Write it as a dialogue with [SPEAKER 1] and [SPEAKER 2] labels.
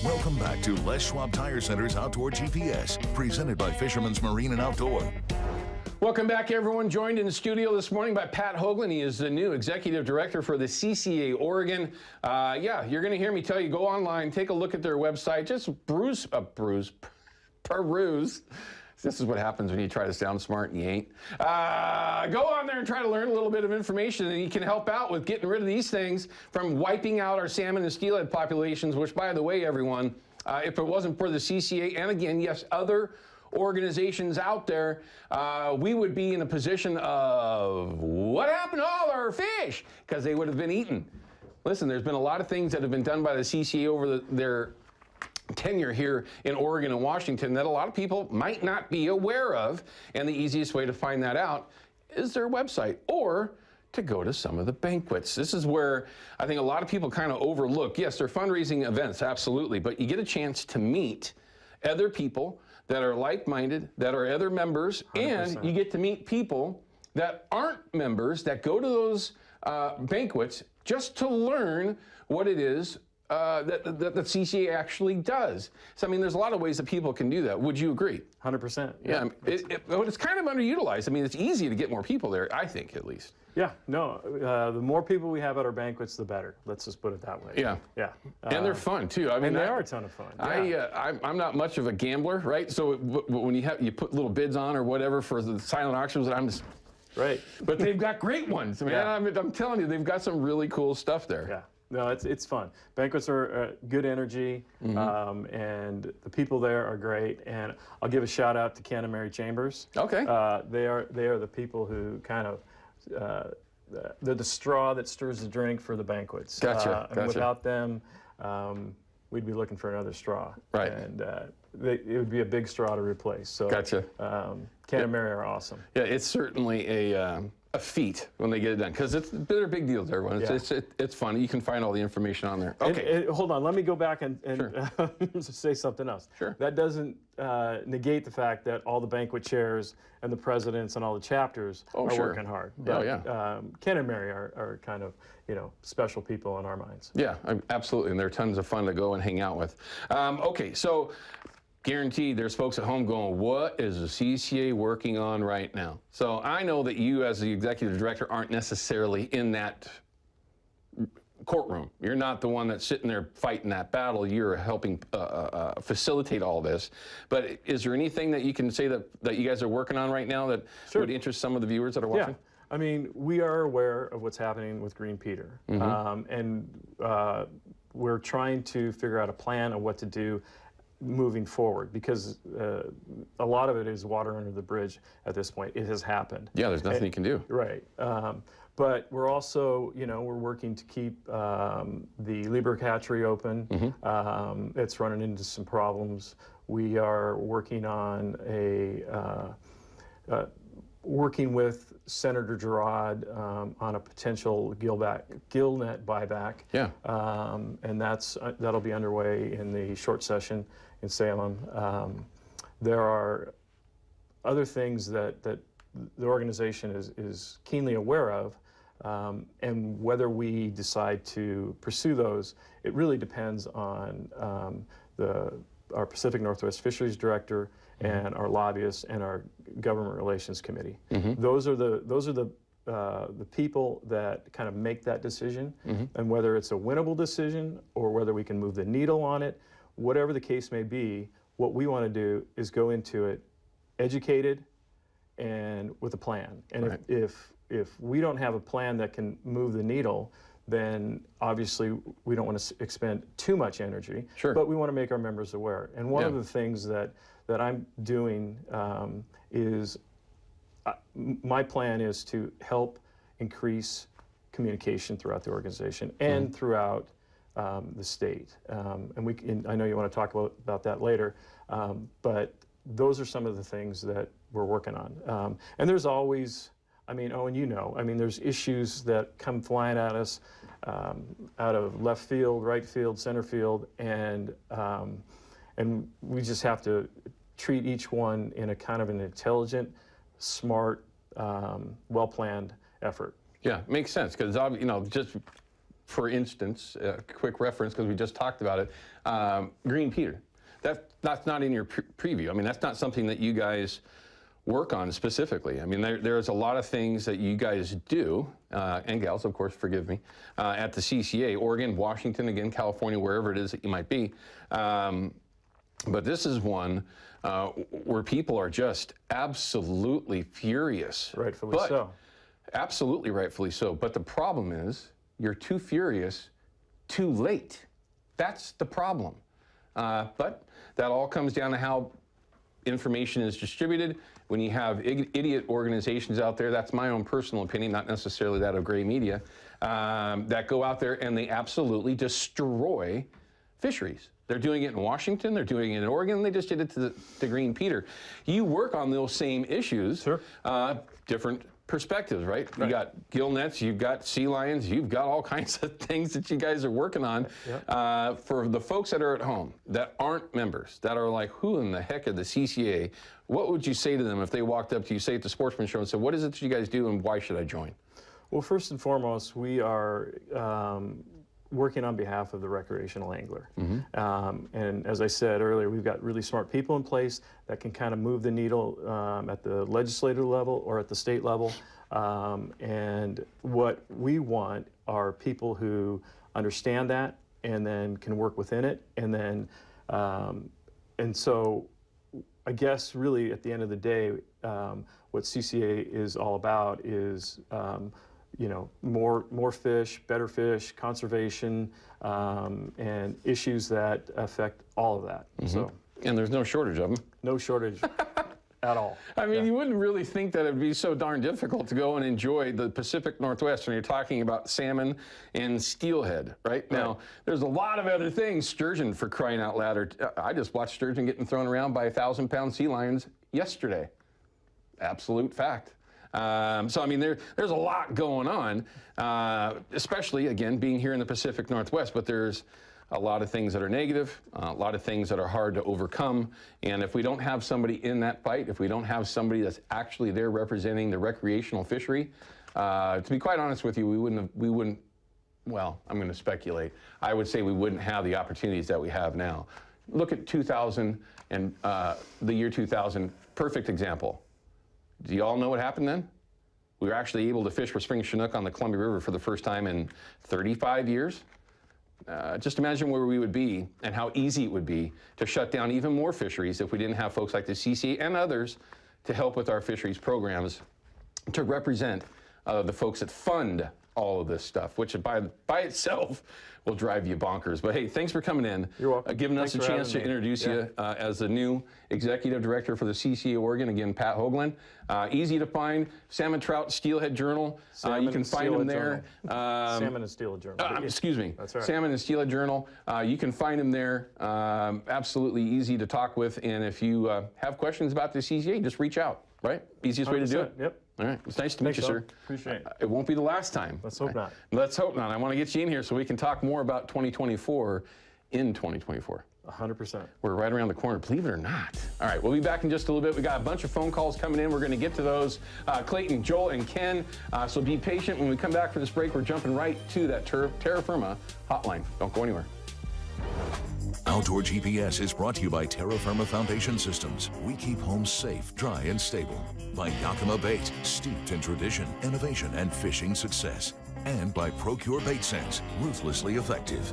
[SPEAKER 1] Welcome back to Les Schwab Tire Center's Outdoor GPS, presented by Fisherman's Marine and Outdoor.
[SPEAKER 2] Welcome back, everyone. Joined in the studio this morning by Pat Hoglund. He is the new executive director for the CCA Oregon. Yeah, you're going to hear me tell you, go online, take a look at their website, just peruse. This is what happens when you try to sound smart and you ain't. Go on there and try to learn a little bit of information, and you can help out with getting rid of these things from wiping out our salmon and steelhead populations, which, by the way, everyone, if it wasn't for the CCA, and again, yes, other organizations out there, we would be in a position of what happened to all our fish? Because they would have been eaten. Listen, there's been a lot of things that have been done by the CCA over their tenure here in Oregon and Washington that a lot of people might not be aware of, and the easiest way to find that out is their website or to go to some of the banquets. This is where I think a lot of people kind of overlook. Yes, they're fundraising events, absolutely, but you get a chance to meet other people that are like-minded, that are other members, 100%. And you get to meet people that aren't members that go to those banquets just to learn what it is that the CCA actually does. So, I mean, there's a lot of ways that people can do that. Would you agree?
[SPEAKER 3] 100%.
[SPEAKER 2] Yeah, but it's kind of underutilized. I mean, it's easy to get more people there, I think, at least.
[SPEAKER 3] Yeah, no, the more people we have at our banquets, the better. Let's just put it that way.
[SPEAKER 2] Yeah.
[SPEAKER 3] Yeah.
[SPEAKER 2] And they're fun, too. I mean,
[SPEAKER 3] and they are a ton of fun. Yeah.
[SPEAKER 2] I'm not much of a gambler, right? So when you put little bids on or whatever for the silent auctions, I'm just...
[SPEAKER 3] Right.
[SPEAKER 2] But they've got great ones. I mean,
[SPEAKER 3] yeah.
[SPEAKER 2] I'm telling you, they've got some really cool stuff there.
[SPEAKER 3] Yeah. No, it's fun. Banquets are good energy, and the people there are great. And I'll give a shout out to Ken and Mary Chambers.
[SPEAKER 2] Okay.
[SPEAKER 3] They are the people who kind of they're the straw that stirs the drink for the banquets.
[SPEAKER 2] Gotcha.
[SPEAKER 3] And without them, we'd be looking for another straw.
[SPEAKER 2] Right.
[SPEAKER 3] And it would be a big straw to replace. So
[SPEAKER 2] gotcha.
[SPEAKER 3] Ken and Mary are awesome.
[SPEAKER 2] Yeah, it's certainly a feat when they get it done, because they're big deals, everyone. It's fun. You can find all the information on there. Okay.
[SPEAKER 3] And hold on, let me go back and
[SPEAKER 2] Sure.
[SPEAKER 3] say something else.
[SPEAKER 2] Sure.
[SPEAKER 3] That doesn't negate the fact that all the banquet chairs and the presidents and all the chapters are working hard. But, Ken and Mary are kind of, special people in our minds.
[SPEAKER 2] Yeah, absolutely, and they're tons of fun to go and hang out with. Okay, so guaranteed there's folks at home going, what is the CCA working on right now? So I know that you as the executive director aren't necessarily in that courtroom. You're not the one that's sitting there fighting that battle. You're helping facilitate all this. But is there anything that you can say that you guys are working on right now that would interest some of the viewers that are watching?
[SPEAKER 3] Yeah. I mean, we are aware of what's happening with Green Peter. And we're trying to figure out a plan of what to do moving forward, because a lot of it is water under the bridge at this point. It has happened.
[SPEAKER 2] Yeah, there's nothing you can do.
[SPEAKER 3] Right. But we're also, we're working to keep the Lieberg hatchery open. It's running into some problems. We are working on working with Senator Gerard on a potential gillnet buyback.
[SPEAKER 2] Yeah.
[SPEAKER 3] And that'll be underway in the short session in Salem. There are other things that the organization is keenly aware of, and whether we decide to pursue those, it really depends on our Pacific Northwest Fisheries Director and our lobbyists and our Government Relations Committee. Those are the people that kind of make that decision, and whether it's a winnable decision or whether we can move the needle on it, whatever the case may be, what we want to do is go into it educated and with a plan. And if we don't have a plan that can move the needle, then obviously we don't want to expend too much energy, but we want to make our members aware. And one of the things that I'm doing is my plan is to help increase communication throughout the organization and throughout the state. And I know you want to talk about that later, but those are some of the things that we're working on. And there's always, Owen, there's issues that come flying at us out of left field, right field, center field, and we just have to treat each one in a kind of an intelligent, smart, well-planned effort.
[SPEAKER 2] Yeah, makes sense, because just for instance, a quick reference because we just talked about it, green Peter. That's not in your preview. I mean, that's not something that you guys work on specifically. I mean, there's a lot of things that you guys do, and gals, of course, forgive me, at the CCA, Oregon, Washington, again, California, wherever it is that you might be. But this is one where people are just absolutely furious.
[SPEAKER 3] Rightfully so.
[SPEAKER 2] Absolutely rightfully so. But the problem is you're too furious too late. That's the problem. But that all comes down to how information is distributed. When you have idiot organizations out there, that's my own personal opinion, not necessarily that of gray media, that go out there and they absolutely destroy fisheries. They're doing it in Washington, they're doing it in Oregon, they just did it to green Peter. You work on those same issues,
[SPEAKER 3] sure.
[SPEAKER 2] Different perspectives, right? You got gill nets, you've got sea lions, you've got all kinds of things that you guys are working on. For the folks that are at home, that aren't members, that are like, who in the heck are the CCA? What would you say to them if they walked up to you, say at the Sportsman Show, and said, what is it that you guys do and why should I join?
[SPEAKER 3] Well, first and foremost, we are working on behalf of the recreational angler. And as I said earlier, we've got really smart people in place that can kind of move the needle at the legislative level or at the state level. And what we want are people who understand that and then can work within it. And then, and so I guess really at the end of the day, what CCA is all about is you know, more fish, better fish, conservation, and issues that affect all of that. So,
[SPEAKER 2] and there's no shortage of them.
[SPEAKER 3] No shortage at all.
[SPEAKER 2] I mean, you wouldn't really think that it'd be so darn difficult to go and enjoy the Pacific Northwest when you're talking about salmon and steelhead, right? Now, there's a lot of other things, sturgeon for crying out loud. I just watched sturgeon getting thrown around by 1,000-pound sea lions yesterday. Absolute fact. So, I mean, there's a lot going on, especially, again, being here in the Pacific Northwest, but there's a lot of things that are negative, a lot of things that are hard to overcome, and if we don't have somebody in that fight, if we don't have somebody that's actually there representing the recreational fishery, to be quite honest with you, we wouldn't, well, I'm going to speculate. I would say we wouldn't have the opportunities that we have now. Look at 2000 and the year 2000, perfect example. Do you all know what happened then? We were actually able to fish for spring Chinook on the Columbia River for the first time in 35 years. Just imagine where we would be and how easy it would be to shut down even more fisheries if we didn't have folks like the CCA and others to help with our fisheries programs to represent the folks that fund all of this stuff, which by itself will drive you bonkers. But hey, thanks for coming in.
[SPEAKER 3] You're welcome.
[SPEAKER 2] Giving us a chance to introduce you as the new executive director for the CCA Oregon. Again, Pat Hoglund. Easy to find. Salmon, Trout, Steelhead Journal. You can find them there.
[SPEAKER 3] Salmon and Steelhead Journal.
[SPEAKER 2] Excuse me.
[SPEAKER 3] That's right.
[SPEAKER 2] Salmon and Steelhead Journal. You can find them there. Absolutely easy to talk with. And if you have questions about the CCA, just reach out. Right? Easiest way to do it.
[SPEAKER 3] Yep.
[SPEAKER 2] All right. It's nice to meet you, sir.
[SPEAKER 3] Appreciate it.
[SPEAKER 2] It won't be the last time.
[SPEAKER 3] Let's hope not.
[SPEAKER 2] Let's hope not. I want to get you in here so we can talk more about 2024 in 2024.
[SPEAKER 3] 100%.
[SPEAKER 2] We're right around the corner, believe it or not. All right, we'll be back in just a little bit. We got a bunch of phone calls coming in. We're going to get to those. Clayton, Joel, and Ken. So be patient. When we come back for this break, we're jumping right to that Terra Firma hotline. Don't go anywhere.
[SPEAKER 1] Outdoor GPS is brought to you by Terra Firma Foundation Systems. We keep homes safe, dry, and stable. By Yakima Bait, steeped in tradition, innovation, and fishing success. And by Procure Bait Sense, ruthlessly effective.